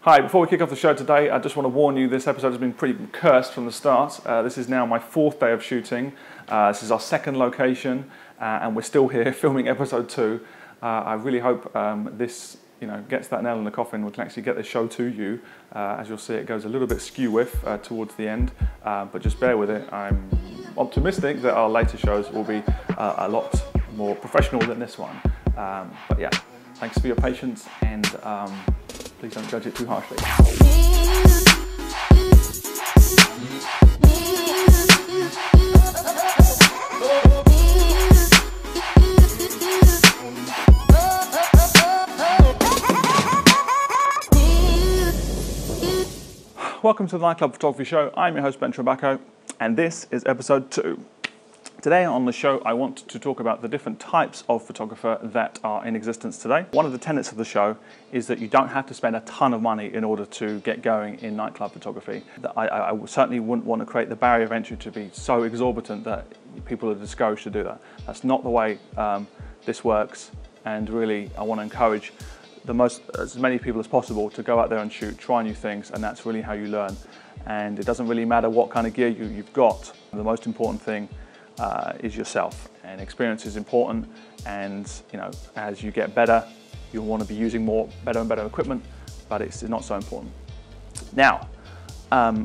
Hi, before we kick off the show today, I just want to warn you this episode has been pretty cursed from the start. This is now my fourth day of shooting. This is our second location, and we're still here filming episode 2. I really hope this gets that nail in the coffin. We can actually get this show to you. As you'll see, it goes a little bit skew-whiff towards the end, but just bear with it. I'm optimistic that our later shows will be a lot more professional than this one. But yeah, thanks for your patience, and please don't judge it too harshly. Welcome to the Nightclub Photography Show. I'm your host, Brentwood, and this is episode 2. Today on the show, I want to talk about the different types of photographer that are in existence today. One of the tenets of the show is that you don't have to spend a ton of money in order to get going in nightclub photography. I certainly wouldn't want to create the barrier of entry to be so exorbitant that people are discouraged to do that. That's not the way this works, and really I want to encourage as many people as possible to go out there and shoot, try new things, and that's really how you learn. And it doesn't really matter what kind of gear you've got. The most important thing is yourself, and experience is important. And as you get better, you'll want to be using better and better equipment, but it's not so important. Now,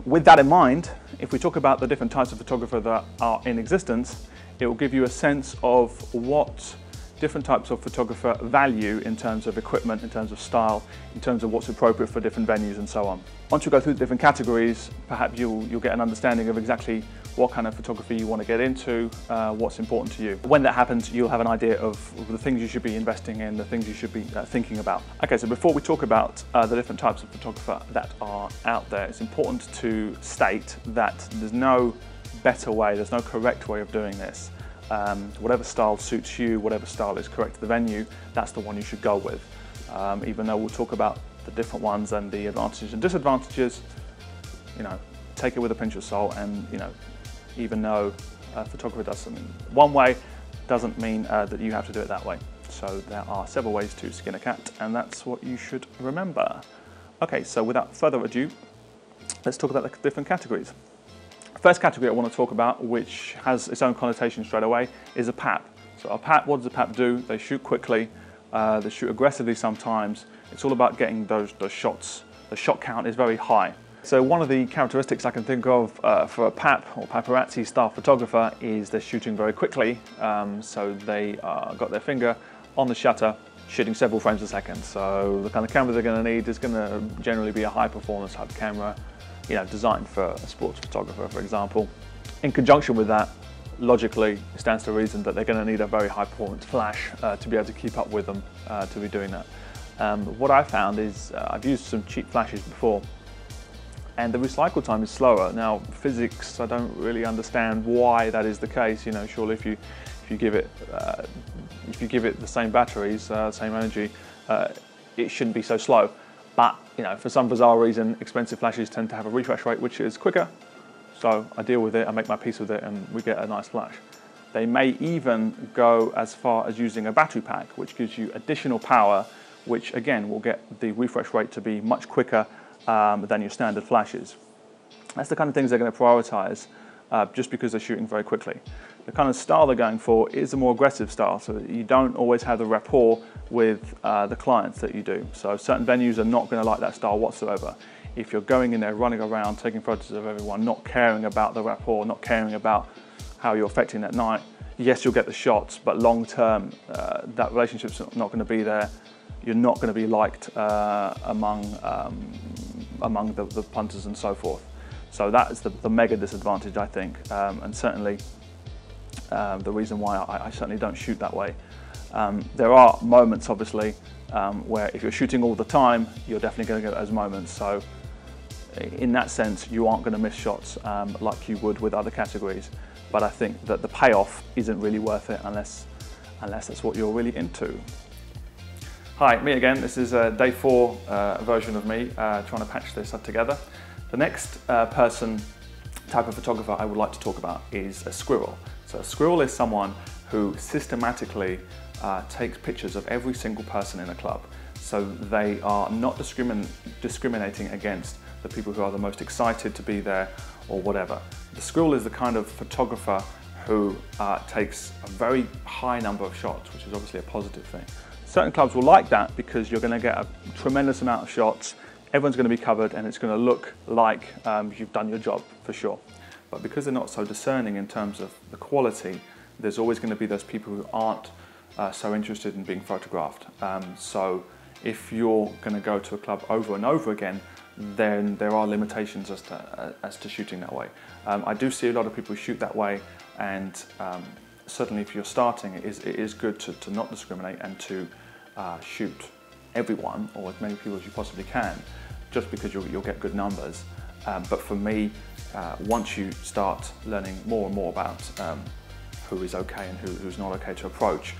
with that in mind, if we talk about the different types of photographer that are in existence, it will give you a sense of what different types of photographer value in terms of equipment, in terms of style, in terms of what's appropriate for different venues and so on. Once you go through the different categories, perhaps you'll get an understanding of exactly what kind of photography you want to get into, what's important to you. When that happens, you'll have an idea of the things you should be investing in, the things you should be thinking about. Okay, so before we talk about the different types of photographer that are out there, it's important to state that there's no better way, there's no correct way of doing this. Whatever style suits you, whatever style is correct to the venue, that's the one you should go with. Even though we'll talk about the different ones and the advantages and disadvantages, take it with a pinch of salt. And even though a photographer does something one way, doesn't mean that you have to do it that way. So there are several ways to skin a cat, and that's what you should remember. Okay, so without further ado, let's talk about the different categories. First category I want to talk about, which has its own connotation straight away, is a PAP. So a PAP, what does a PAP do? They shoot quickly, they shoot aggressively sometimes. It's all about getting those shots. The shot count is very high. So one of the characteristics I can think of for a PAP or paparazzi style photographer is they're shooting very quickly. So they got their finger on the shutter, shooting several frames a second. So the kind of camera they're going to need is going to generally be a high performance type camera, designed for a sports photographer, for example. In conjunction with that, logically, it stands to reason that they're going to need a very high performance flash to be able to keep up with them to be doing that. What I found is I've used some cheap flashes before, and the recycle time is slower. Now, physics, I don't really understand why that is the case. Surely if you give it the same batteries, same energy, it shouldn't be so slow. But for some bizarre reason, expensive flashes tend to have a refresh rate which is quicker. So I deal with it, I make my peace with it, and we get a nice flash. They may even go as far as using a battery pack, which gives you additional power, which again will get the refresh rate to be much quicker than your standard flashes. That's the kind of things they're going to prioritize just because they're shooting very quickly. The kind of style they're going for is a more aggressive style, so that you don't always have the rapport with the clients that you do. So certain venues are not going to like that style whatsoever. If you're going in there running around, taking photos of everyone, not caring about the rapport, not caring about how you're affecting that night, yes, you'll get the shots, but long term, that relationship's not going to be there. You're not going to be liked among the punters and so forth. So that is the mega disadvantage, I think, and certainly the reason why I certainly don't shoot that way. There are moments, obviously, where if you're shooting all the time, you're definitely going to get those moments. So in that sense, you aren't going to miss shots like you would with other categories. But I think that the payoff isn't really worth it unless that's what you're really into. Hi, me again. This is a day 4 version of me trying to patch this up together. The next type of photographer I would like to talk about is a squirrel. So a squirrel is someone who systematically takes pictures of every single person in a club. so they are not discriminating against the people who are the most excited to be there or whatever. The squirrel is the kind of photographer who takes a very high number of shots, which is obviously a positive thing. Certain clubs will like that because you're going to get a tremendous amount of shots, everyone's going to be covered, and it's going to look like you've done your job for sure. But because they're not so discerning in terms of the quality, there's always going to be those people who aren't so interested in being photographed. So if you're going to go to a club over and over again, then there are limitations as to shooting that way. I do see a lot of people shoot that way, and certainly if you're starting, it is good to not discriminate and to shoot everyone, or as many people as you possibly can, just because you'll get good numbers. But for me, once you start learning more and more about who is okay and who's not okay to approach,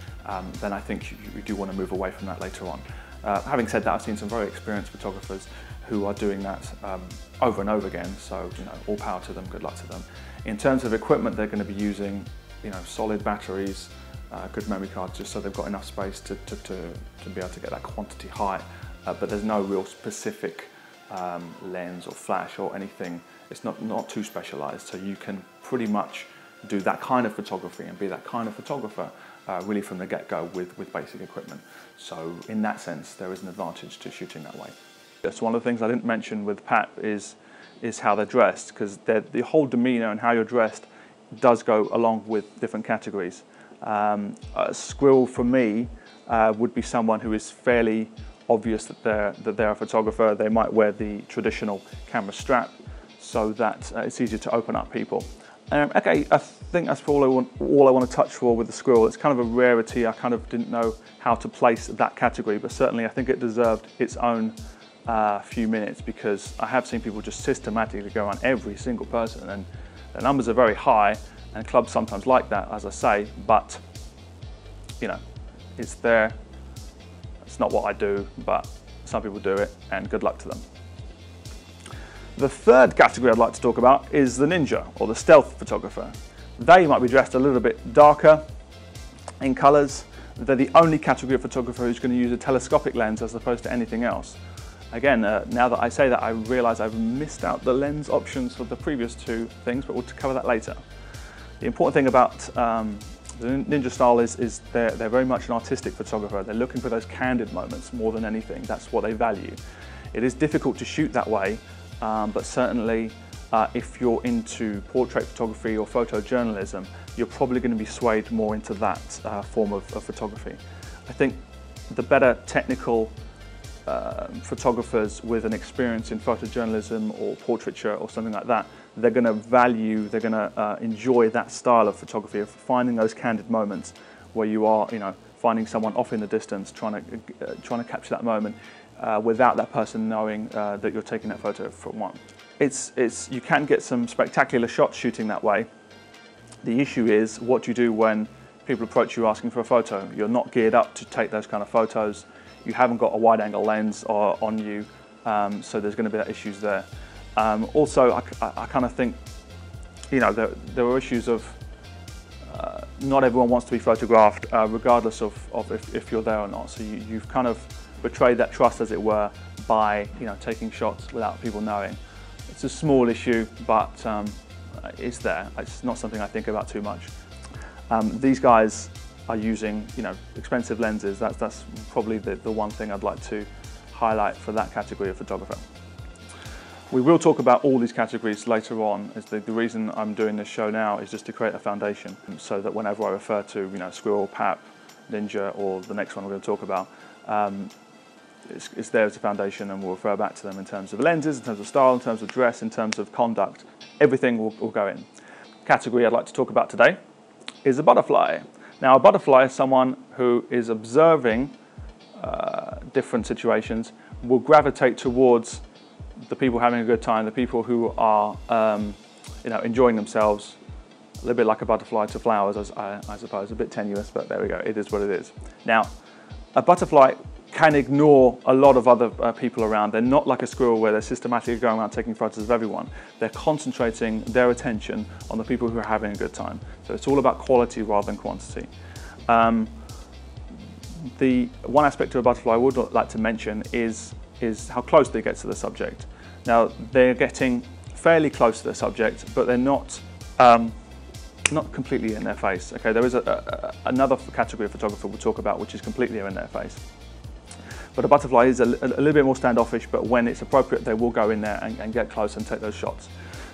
then I think you do want to move away from that later on. Having said that, I've seen some very experienced photographers who are doing that over and over again, so all power to them, good luck to them. In terms of equipment, they're going to be using solid batteries, good memory cards, just so they've got enough space to be able to get that quantity high, but there's no real specific lens or flash or anything. It's not too specialized, so you can pretty much do that kind of photography and be that kind of photographer really from the get-go with basic equipment. So in that sense, there is an advantage to shooting that way. That's one of the things I didn't mention with Pat is how they're dressed, because the whole demeanor and how you're dressed does go along with different categories. A squirrel for me would be someone who is fairly obvious that they're a photographer. They might wear the traditional camera strap so that it's easier to open up people. Okay, I think that's all I want to touch for with the squirrel. It's kind of a rarity. I kind of didn't know how to place that category, but certainly I think it deserved its own few minutes, because I have seen people just systematically go around every single person, and the numbers are very high, and clubs sometimes like that, as I say, but it's there. It's not what I do, but some people do it, and good luck to them. The third category I'd like to talk about is the ninja, or the stealth photographer. They might be dressed a little bit darker in colors. They're the only category of photographer who's going to use a telescopic lens as opposed to anything else. Again, now that I say that, I realize I've missed out the lens options for the previous two things, but we'll cover that later. The important thing about the ninja style is they're very much an artistic photographer. They're looking for those candid moments more than anything. That's what they value. It is difficult to shoot that way, but certainly if you're into portrait photography or photojournalism, you're probably going to be swayed more into that form of photography. I think the better technical photographers with an experience in photojournalism or portraiture or something like that, they're going to enjoy that style of photography, of finding those candid moments where you are, finding someone off in the distance, trying to capture that moment without that person knowing that you're taking that photo from one. You can get some spectacular shots shooting that way. The issue is, what do you do when people approach you asking for a photo? You're not geared up to take those kind of photos. You haven't got a wide-angle lens on you, so there's going to be issues there. Also, I kind of think, there are issues of not everyone wants to be photographed, regardless of if you're there or not. So you've kind of betrayed that trust, as it were, by taking shots without people knowing. It's a small issue, but it's there. It's not something I think about too much. These guys are using expensive lenses. That's probably the one thing I'd like to highlight for that category of photographer. We will talk about all these categories later on, as the reason I'm doing this show now is just to create a foundation, so that whenever I refer to squirrel, pap, ninja, or the next one we're going to talk about, it's there as a foundation, and we'll refer back to them in terms of lenses, in terms of style, in terms of dress, in terms of conduct. Everything will go in. Category I'd like to talk about today is a butterfly. Now, a butterfly is someone who is observing different situations, will gravitate towards the people having a good time, the people who are enjoying themselves, a little bit like a butterfly to flowers, I suppose. A bit tenuous, but there we go, it is what it is. Now, a butterfly can ignore a lot of other people around. They're not like a squirrel where they're systematically going around taking photos of everyone. They're concentrating their attention on the people who are having a good time. So it's all about quality rather than quantity. The one aspect of a butterfly I would like to mention is how close they get to the subject. Now, they're getting fairly close to the subject, but they're not completely in their face. Okay, there is another category of photographer we'll talk about which is completely in their face. But a butterfly is a little bit more standoffish, but when it's appropriate, they will go in there and get close and take those shots.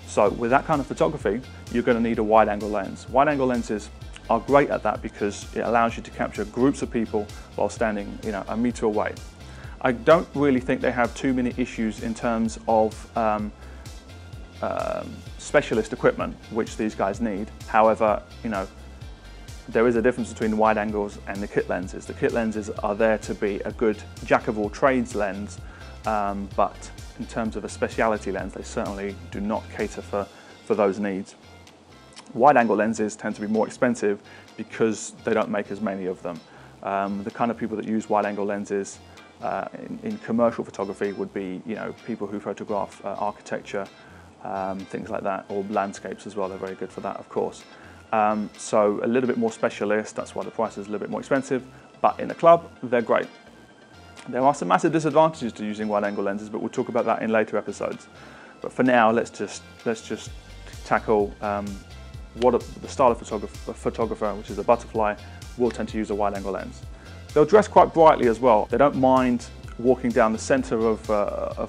So with that kind of photography, you're going to need a wide angle lens. Wide angle lenses are great at that because it allows you to capture groups of people while standing, a meter away. I don't really think they have too many issues in terms of specialist equipment, which these guys need. However, there is a difference between the wide angles and the kit lenses. The kit lenses are there to be a good jack of all trades lens, but in terms of a speciality lens, they certainly do not cater for those needs. Wide angle lenses tend to be more expensive because they don't make as many of them. The kind of people that use wide angle lenses in commercial photography would be, people who photograph architecture, things like that, or landscapes as well. They're very good for that, of course. So a little bit more specialist, that's why the price is a little bit more expensive, but in the club, they're great. There are some massive disadvantages to using wide angle lenses, but we'll talk about that in later episodes. But for now, let's just tackle the style of photographer, which is a butterfly, will tend to use a wide angle lens. They'll dress quite brightly as well. They don't mind walking down the center of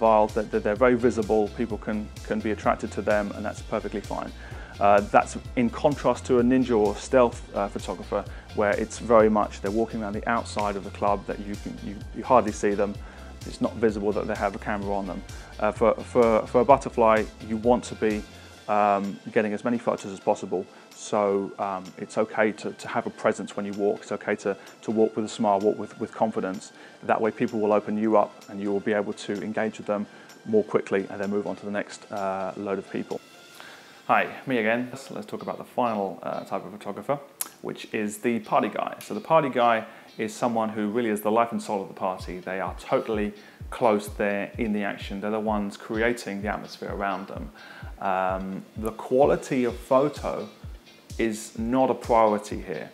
aisles. They're very visible. People can be attracted to them, and that's perfectly fine. That's in contrast to a ninja or stealth photographer, where it's very much they're walking around the outside of the club, that you hardly see them. It's not visible that they have a camera on them. For a butterfly, you want to be getting as many photos as possible. So it's okay to have a presence when you walk. It's okay to walk with a smile, walk with confidence. That way people will open you up and you will be able to engage with them more quickly and then move on to the next load of people. Hi, me again. Let's talk about the final type of photographer, which is the party guy. So the party guy is someone who really is the life and soul of the party. They are totally close, they're in the action, they're the ones creating the atmosphere around them. The quality of photo is not a priority here.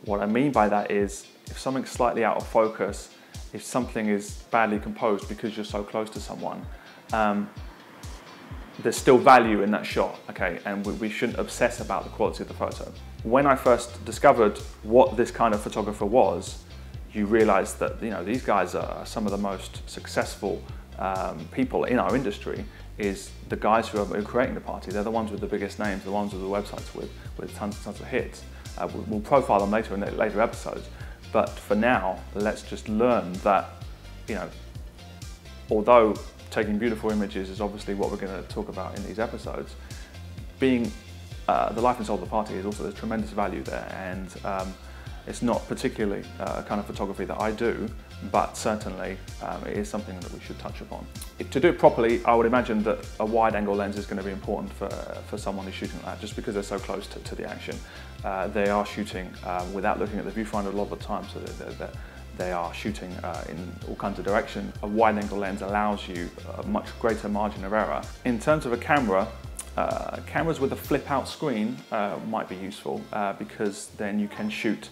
What I mean by that is, if something's slightly out of focus, if something is badly composed because you're so close to someone, there's still value in that shot, okay? And we shouldn't obsess about the quality of the photo. When I first discovered what this kind of photographer was, you realize that these guys are some of the most successful people in our industry. Is the guys who are creating the party. They're the ones with the biggest names, the ones with the websites with tons and tons of hits. We'll profile them later in later episodes. But for now, let's just learn that, although taking beautiful images is obviously what we're going to talk about in these episodes, being the life and soul of the party is also, there's tremendous value there, and it's not particularly a kind of photography that I do, but certainly it is something that we should touch upon. To do it properly, I would imagine that a wide angle lens is going to be important for someone who's shooting like that, just because they're so close to the action. They are shooting without looking at the viewfinder a lot of the time, so they are shooting in all kinds of directions. A wide angle lens allows you a much greater margin of error. In terms of a camera, cameras with a flip out screen might be useful because then you can shoot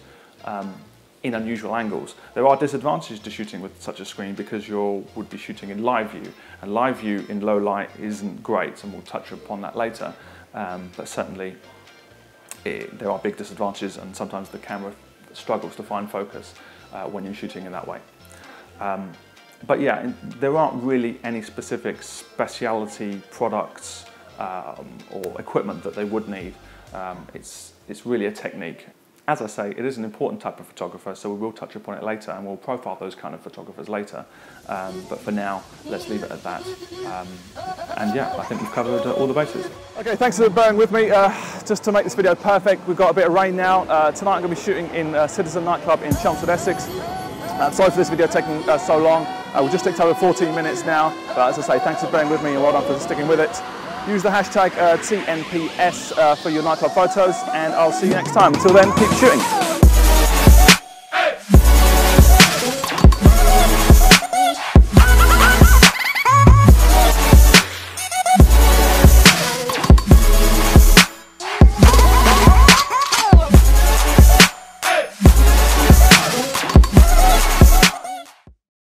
in unusual angles. There are disadvantages to shooting with such a screen because you would be shooting in live view, and live view in low light isn't great, and we'll touch upon that later. But certainly there are big disadvantages, and sometimes the camera struggles to find focus when you're shooting in that way. But yeah, there aren't really any specific speciality products or equipment that they would need. It's really a technique. As I say, it is an important type of photographer, so we will touch upon it later, and we'll profile those kind of photographers later. But for now, let's leave it at that. And yeah, I think we've covered all the bases. Okay, thanks for bearing with me. Just to make this video perfect, we've got a bit of rain now. Tonight I'm going to be shooting in Citizen Nightclub in Chelmsford, Essex. Sorry for this video taking so long. We've just ticked over 14 minutes now. But as I say, thanks for bearing with me, and well done for sticking with it. Use the hashtag TNPS for your nightclub photos, and I'll see you next time. Until then, keep shooting.